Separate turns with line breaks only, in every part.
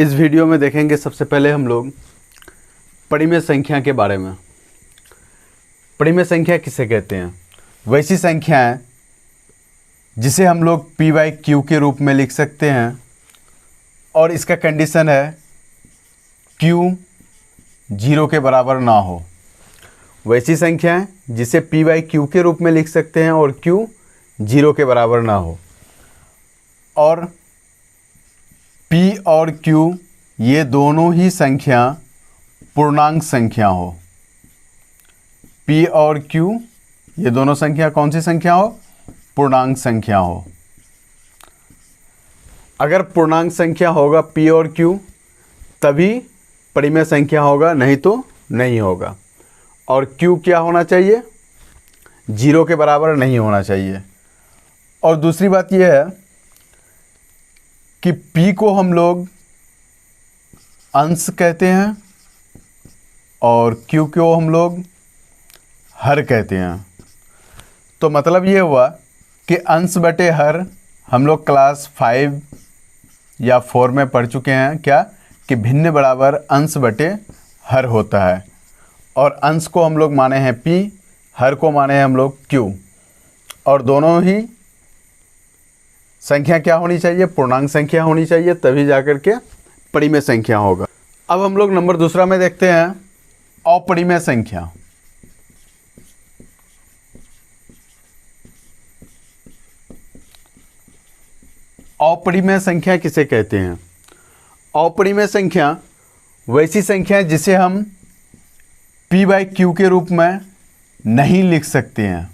इस वीडियो में देखेंगे सबसे पहले हम लोग परिमेय संख्या के बारे में। परिमेय संख्या किसे कहते हैं? वैसी संख्या है जिसे हम लोग p/q के रूप में लिख सकते हैं और इसका कंडीशन है q 0 के बराबर ना हो। वैसी संख्या है जिसे p/q के रूप में लिख सकते हैं और q 0 के बराबर ना हो, और p और q ये दोनों ही संख्या पूर्णांक संख्या हो। p और q ये दोनों संख्या कौन सी संख्या हो? पूर्णांक संख्या हो। अगर पूर्णांक संख्या होगा p और q तभी परिमेय संख्या होगा, नहीं तो नहीं होगा। और q क्या होना चाहिए? 0 के बराबर नहीं होना चाहिए। और दूसरी बात यह है कि p को हम लोग अंश कहते हैं और q को हम लोग हर कहते हैं। तो मतलब ये हुआ कि अंश बटे हर हम लोग क्लास 5 या 4 में पढ़ चुके हैं क्या, कि भिन्न बराबर अंश बटे हर होता है। और अंश को हम लोग माने हैं p, हर को माने हैं हम लोग q। और दोनों ही संख्या क्या होनी चाहिए? पूर्णांक संख्या होनी चाहिए, तभी जाकर के परिमेय संख्या होगा। अब हम लोग नंबर दूसरा में देखते हैं अपरिमेय संख्या। अपरिमेय संख्या किसे कहते हैं? अपरिमेय संख्या वैसी संख्या है जिसे हम p/q के रूप में नहीं लिख सकते हैं।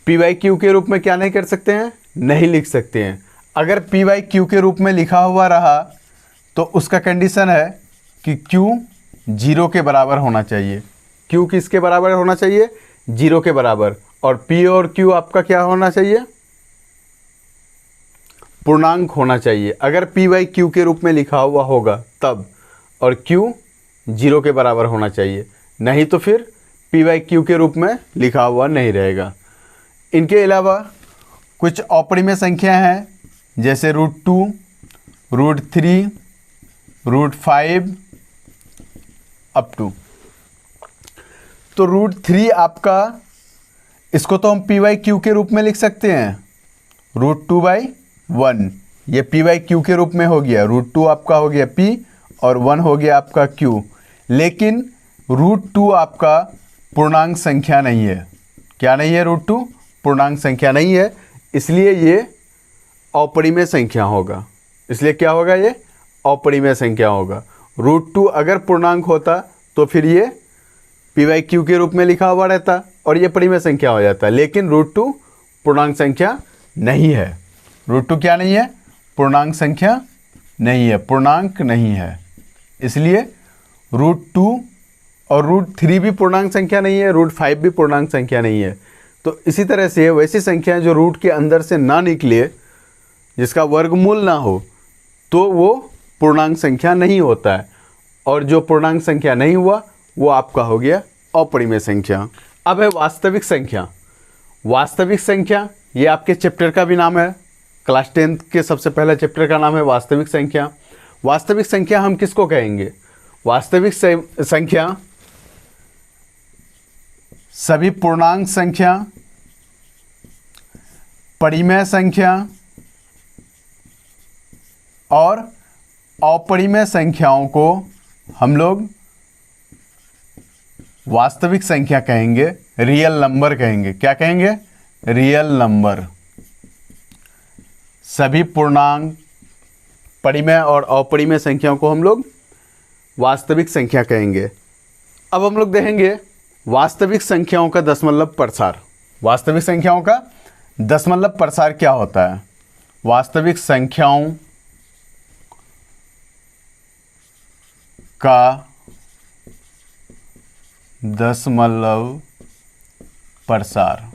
p/q के रूप में क्या नहीं कर सकते हैं? नहीं लिख सकते हैं। अगर p/q के रूप में लिखा हुआ रहा तो उसका कंडीशन है कि q 0 के बराबर होना चाहिए। q किसके बराबर होना चाहिए? 0 के बराबर। और p और q आपका क्या होना चाहिए? पूर्णांक होना चाहिए। अगर p/q के रूप में लिखा हुआ होगा तब, और q 0 के बराबर होना चाहिए, नहीं तो फिर p/q के रूप में लिखा हुआ नहीं रहेगा। इनके अलावा कुछ अपरिमेय संख्या हैं, जैसे √2, √3, √5 अप टू। तो √3 आपका, इसको तो हम p/q के रूप में लिख सकते हैं, √2/1 ये p/q के रूप में हो गया। √2 आपका हो गया p और 1 हो गया आपका q। लेकिन √2 आपका पूर्णांक संख्या नहीं है। क्या नहीं है? √2 पूर्णांक संख्या नहीं है, इसलिए ये अपरिमेय संख्या होगा। इसलिए क्या होगा? ये अपरिमेय संख्या होगा। √2 अगर पूर्णांक होता तो फिर ये p/q के रूप में लिखा हुआ रहता और ये परिमेय संख्या हो जाता। लेकिन √2 पूर्णांक संख्या नहीं है। √2 क्या नहीं है? पूर्णांक संख्या नहीं है, पूर्णांक नहीं है। इसलिए √2 और √3 भी पूर्णांक संख्या नहीं है, √5 भी पूर्णांक संख्या नहीं है। तो इसी तरह से वैसी संख्याएं जो रूट के अंदर से ना निकले, जिसका वर्गमूल ना हो, तो वो पूर्णांक संख्या नहीं होता है। और जो पूर्णांक संख्या नहीं हुआ वो आपका हो गया अपरिमेय संख्या। अब है वास्तविक संख्या। वास्तविक संख्या ये आपके चैप्टर का भी नाम है। क्लास 10 के सबसे पहला चैप्टर का नाम है वास्तविक संख्या। वास्तविक संख्या हम किसको कहेंगे? वास्तविक संख्या सभी पूर्णांक संख्या, परिमेय संख्या और अपरिमेय संख्याओं को हम लोग वास्तविक संख्या कहेंगे, रियल नंबर कहेंगे। क्या कहेंगे? Real number. सभी पूर्णांक, परिमेय और अपरिमेय संख्याओं को हम लोग वास्तविक संख्या कहेंगे। अब हम लोग देखेंगे वास्तविक संख्याओं का दशमलव प्रसार। वास्तविक संख्याओं का दशमलव प्रसार क्या होता है? वास्तविक संख्याओं का दशमलव प्रसार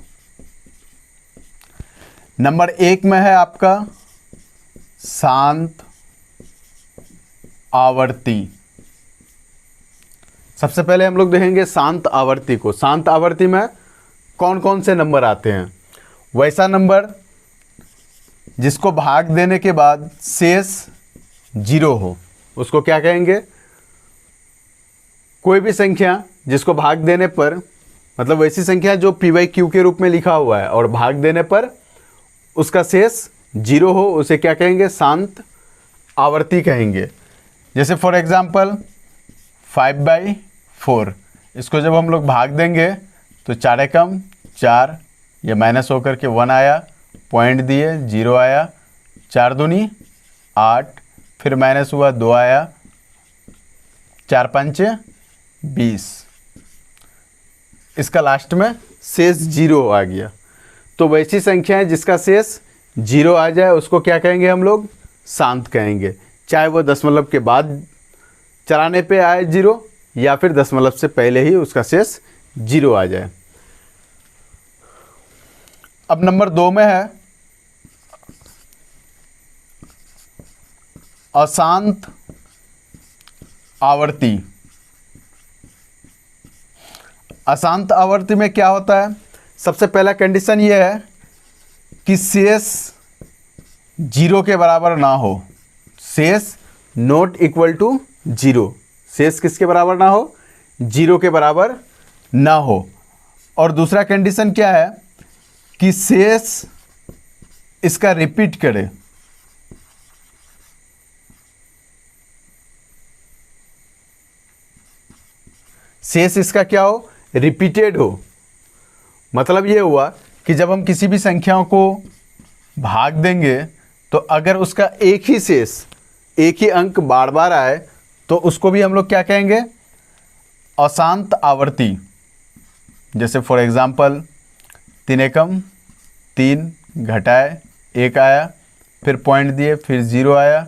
नंबर 1 में है आपका शांत आवर्ती। सबसे पहले हम लोग देखेंगे शांत आवर्ती को। शांत आवर्ती में कौन कौन से नंबर आते हैं? वैसा नंबर जिसको भाग देने के बाद शेष 0 हो, उसको क्या कहेंगे? कोई भी संख्या जिसको भाग देने पर, मतलब वैसी संख्या जो p/q के रूप में लिखा हुआ है और भाग देने पर उसका शेष 0 हो, उसे क्या कहेंगे? शांत आवर्ती कहेंगे। जैसे फॉर एग्जांपल 5/4, इसको जब हम लोग भाग देंगे तो 4 एकम 4, ये माइनस होकर के 1 आया, पॉइंट दिए 0 आया, 4 दूनी 8, फिर माइनस हुआ 2 आया, 4 पंचे 20, इसका लास्ट में शेष 0 आ गया। तो वैसी संख्या है जिसका शेष 0 आ जाए उसको क्या कहेंगे हम लोग? शांत कहेंगे, चाहे वो दशमलव के बाद चलाने पे आए 0 या फिर दशमलव से पहले ही उसका शेष 0 आ जाए। अब नंबर 2 में है अशांत आवर्ती। अशांत आवर्ती में क्या होता है? सबसे पहला कंडीशन ये है कि शेष 0 के बराबर ना हो। शेष नॉट इक्वल टू 0, शेष किसके बराबर ना हो? 0 के बराबर ना हो। और दूसरा कंडीशन क्या है कि शेष इसका रिपीट करे। शेष इसका क्या हो? रिपीटेड हो। मतलब ये हुआ कि जब हम किसी भी संख्याओं को भाग देंगे तो अगर उसका एक ही शेष, एक ही अंक बार बार आए तो उसको भी हम लोग क्या कहेंगे? अशांत आवर्ती। जैसे फॉर एग्जांपल 3 एकम 3 घटाए 1 आया, फिर पॉइंट दिए, फिर 0 आया,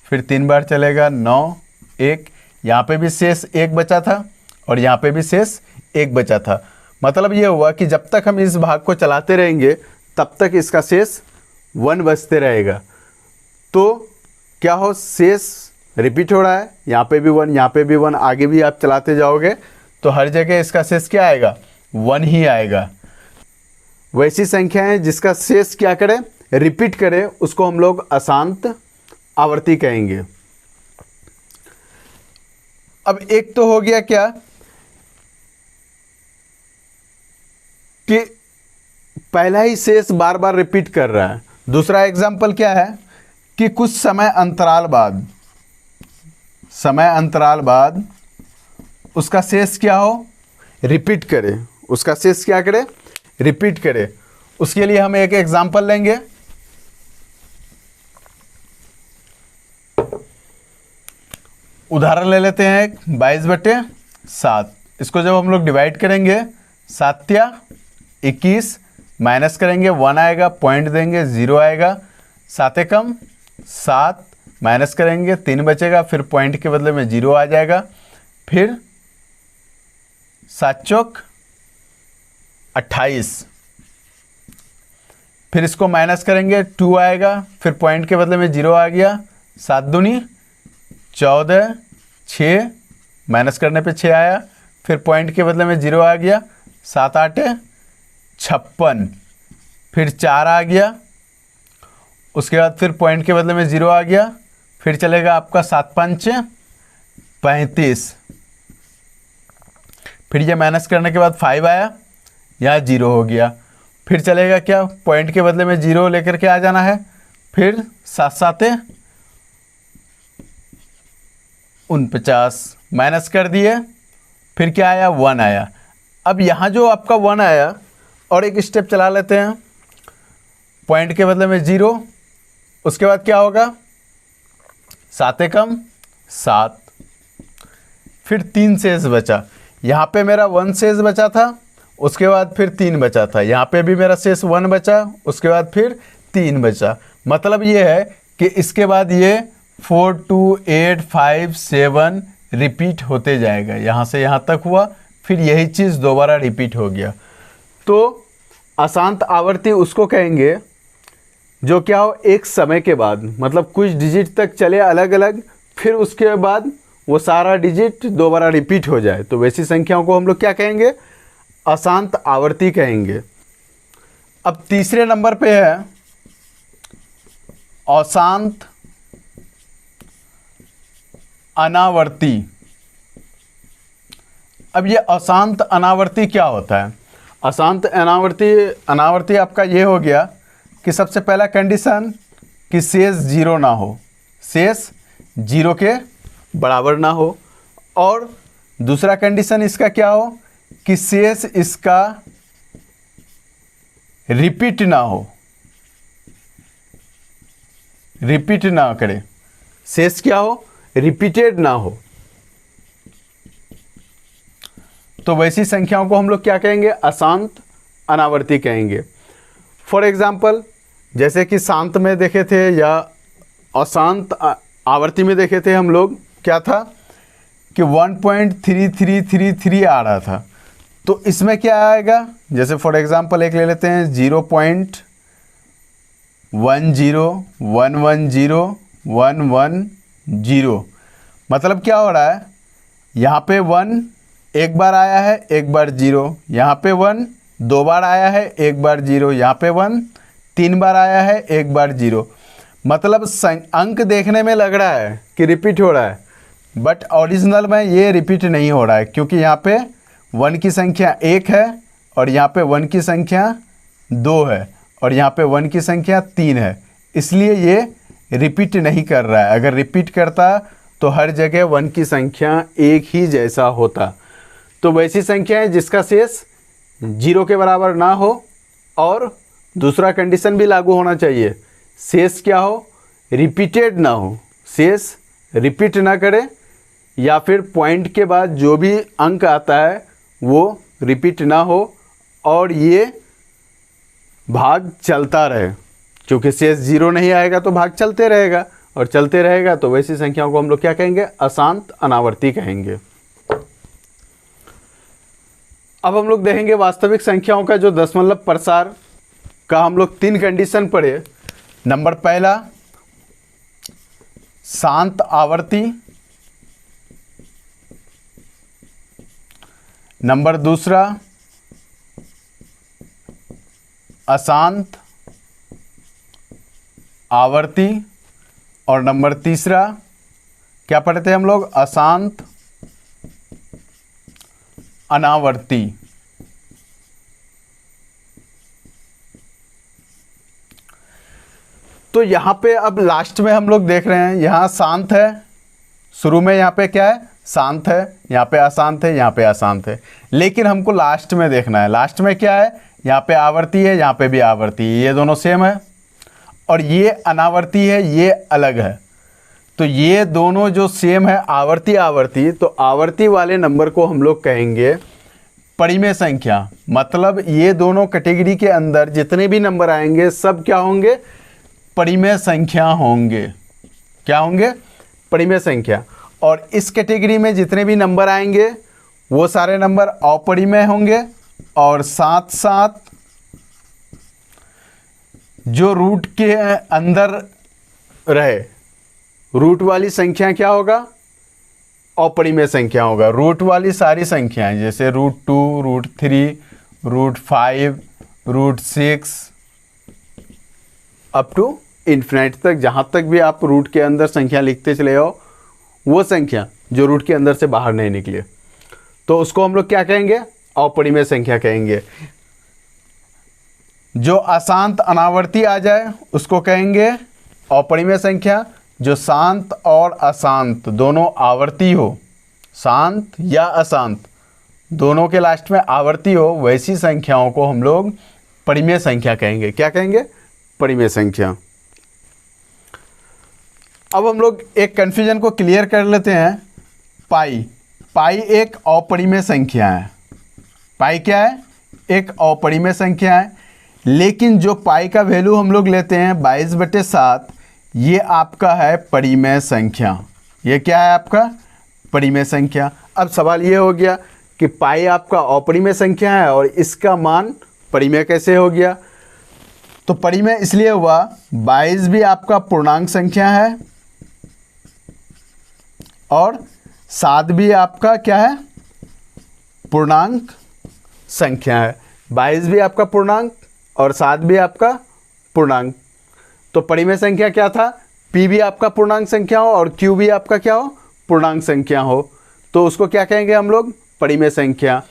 फिर 3 बार चलेगा 9 1, यहाँ पे भी शेष 1 बचा था और यहाँ पे भी शेष 1 बचा था। मतलब ये हुआ कि जब तक हम इस भाग को चलाते रहेंगे तब तक इसका शेष 1 बचते रहेगा। तो क्या हो? शेष रिपीट हो रहा है, यहाँ पे भी 1, यहाँ पे भी 1, आगे भी आप चलाते जाओगे तो हर जगह इसका शेष क्या आएगा? 1 ही आएगा। वैसी संख्याएं जिसका शेष क्या करे? रिपीट करे, उसको हम लोग अशांत आवर्ती कहेंगे। अब एक तो हो गया क्या कि पहला ही शेष बार बार रिपीट कर रहा है। दूसरा एग्जाम्पल क्या है कि कुछ समय अंतराल बाद उसका शेष क्या हो? रिपीट करे। उसका शेष क्या करे? रिपीट करे। उसके लिए हम एक एग्जाम्पल लेंगे। उदाहरण ले लेते हैं 22/7। इसको जब हम लोग डिवाइड करेंगे 7 या 21, माइनस करेंगे 1 आएगा, पॉइंट देंगे 0 आएगा, 7 एकम 7, माइनस करेंगे 3 बचेगा, फिर पॉइंट के बदले में 0 आ जाएगा, फिर 7 चौक 28, फिर इसको माइनस करेंगे 2 आएगा, फिर पॉइंट के बदले में 0 आ गया, 7 दूनी 14, 6 माइनस करने पे 6 आया, फिर पॉइंट के बदले में 0 आ गया, 7 8 56, फिर 4 आ गया, उसके बाद फिर पॉइंट के बदले में 0 आ गया, फिर चलेगा आपका 7 5 35, फिर ये माइनस करने के बाद 5 आया, यहाँ 0 हो गया, फिर चलेगा क्या? पॉइंट के बदले में 0 लेकर के आ जाना है, फिर 7 7 49, माइनस कर दिए, फिर क्या आया? 1 आया। अब यहाँ जो आपका 1 आया और एक स्टेप चला लेते हैं, पॉइंट के बदले में 0, उसके बाद क्या होगा? 7 एकम 7, फिर 3 शेष बचा। यहाँ पे मेरा 1 शेष बचा था, उसके बाद फिर 3 बचा था, यहाँ पे भी मेरा शेष 1 बचा, उसके बाद फिर 3 बचा। मतलब ये है कि इसके बाद ये 4 2 8 5 7 रिपीट होते जाएगा। यहाँ से यहाँ तक हुआ, फिर यही चीज़ दोबारा रिपीट हो गया। तो अशांत आवर्ती उसको कहेंगे जो क्या हो? एक समय के बाद, मतलब कुछ डिजिट तक चले अलग अलग, फिर उसके बाद वो सारा डिजिट दोबारा रिपीट हो जाए। तो वैसी संख्याओं को हम लोग क्या कहेंगे? अशांत आवर्ती कहेंगे। अब तीसरे नंबर पे है अशांत अनावर्ती। अब ये अशांत अनावर्ती क्या होता है? अशांत अनावर्ती आपका ये हो गया कि सबसे पहला कंडीशन कि शेष जीरो ना हो, शेष जीरो के बराबर ना हो, और दूसरा कंडीशन इसका क्या हो कि शेष इसका रिपीट ना हो, रिपीट ना करे, शेष क्या हो, रिपीटेड ना हो। तो वैसी संख्याओं को हम लोग क्या कहेंगे? अशांत अनावर्ती कहेंगे। फॉर एग्जाम्पल जैसे कि शांत में देखे थे या अशांत आवर्ती में देखे थे हम लोग, क्या था कि 1.3333 आ रहा था। तो इसमें क्या आएगा? जैसे फॉर एग्जाम्पल एक ले लेते हैं 0.10110110। मतलब क्या हो रहा है? यहाँ पे 1 एक बार आया है, एक बार 0, यहाँ पे 1 2 बार आया है, एक बार 0, यहाँ पे 1 3 बार आया है, एक बार 0। मतलब अंक देखने में लग रहा है कि रिपीट हो रहा है, बट ओरिजिनल में ये रिपीट नहीं हो रहा है, क्योंकि यहाँ पे 1 की संख्या 1 है और यहाँ पे 1 की संख्या 2 है और यहाँ पे 1 की संख्या 3 है, इसलिए ये रिपीट नहीं कर रहा है। अगर रिपीट करता तो हर जगह 1 की संख्या एक ही जैसा होता। तो वैसी संख्या है जिसका शेष 0 के बराबर ना हो, और दूसरा कंडीशन भी लागू होना चाहिए, शेष क्या हो, रिपीटेड ना हो, शेष रिपीट ना करे, या फिर पॉइंट के बाद जो भी अंक आता है वो रिपीट ना हो, और ये भाग चलता रहे, क्योंकि शेष 0 नहीं आएगा तो भाग चलते रहेगा, और चलते रहेगा तो वैसी संख्याओं को हम लोग क्या कहेंगे? अशांत अनावर्ती कहेंगे। अब हम लोग देखेंगे वास्तविक संख्याओं का जो दशमलव प्रसार का हम लोग 3 कंडीशन पढ़े। नंबर पहला शांत आवर्ती, नंबर दूसरा अशांत आवर्ती, और नंबर तीसरा क्या पढ़े थे हम लोग? अशांत अनावर्ती। तो यहाँ पे अब लास्ट में हम लोग देख रहे हैं, यहाँ शांत है, शुरू में यहाँ पे क्या है? शांत है, यहाँ पे अशांत है, यहाँ पे अशांत है, लेकिन हमको लास्ट में देखना है। लास्ट में क्या है? यहाँ पे आवर्ती है, यहाँ पे भी आवर्ती है, ये दोनों सेम है, और ये अनावर्ती है, ये अलग है। तो ये दोनों जो सेम है, आवर्ती आवर्ती, तो आवर्ती वाले नंबर को हम लोग कहेंगे परिमेय संख्या। मतलब ये दोनों कैटेगरी के अंदर जितने भी नंबर आएंगे सब क्या होंगे? परिमेय संख्या होंगे। क्या होंगे? परिमेय संख्या। और इस कैटेगरी में जितने भी नंबर आएंगे वो सारे नंबर अपरिमेय होंगे, और साथ साथ जो रूट के अंदर रहे, रूट वाली संख्या क्या होगा? अपरिमेय संख्या होगा। रूट वाली सारी संख्याएं जैसे √2, √3, √5, √6 अप टू इन्फिनिट तक, जहाँ तक भी आप रूट के अंदर संख्या लिखते चले जाओ, वो संख्या जो रूट के अंदर से बाहर नहीं निकले, तो उसको हम लोग क्या कहेंगे? अपरिमेय संख्या कहेंगे। जो अशांत अनावर्ती आ जाए उसको कहेंगे अपरिमेय संख्या। जो शांत और अशांत दोनों आवर्ती हो, शांत या अशांत दोनों के लास्ट में आवर्ती हो, वैसी संख्याओं को हम लोग परिमेय संख्या कहेंगे। क्या कहेंगे? परिमेय संख्या। अब हम लोग एक कन्फ्यूजन को क्लियर कर लेते हैं। पाई एक अपरिमेय संख्या है। पाई क्या है? एक अपरिमेय संख्या है, लेकिन जो पाई का वैल्यू हम लोग लेते हैं 22/7, ये आपका है परिमेय संख्या। ये क्या है आपका? परिमेय संख्या। अब सवाल ये हो गया कि पाई आपका अपरिमेय संख्या है और इसका मान परिमेय कैसे हो गया? तो परिमेय इसलिए हुआ, 22 भी आपका पूर्णांक संख्या है और 7 भी आपका क्या है? पूर्णांक संख्या है। 22 भी आपका पूर्णांक और 7 भी आपका पूर्णांक। तो परिमेय संख्या क्या था? p भी आपका पूर्णांक संख्या हो और q भी आपका क्या हो? पूर्णांक संख्या हो। तो उसको क्या कहेंगे हम लोग? परिमेय संख्या।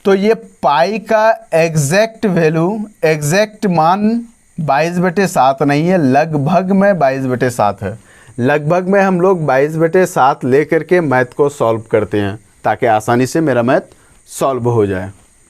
तो ये पाई का एग्जैक्ट वैल्यू, एग्जैक्ट मान 22/7 नहीं है, लगभग में 22/7 है। लगभग में हम लोग 22/7 लेकर के मैथ को सॉल्व करते हैं ताकि आसानी से मेरा मैथ सॉल्व हो जाए।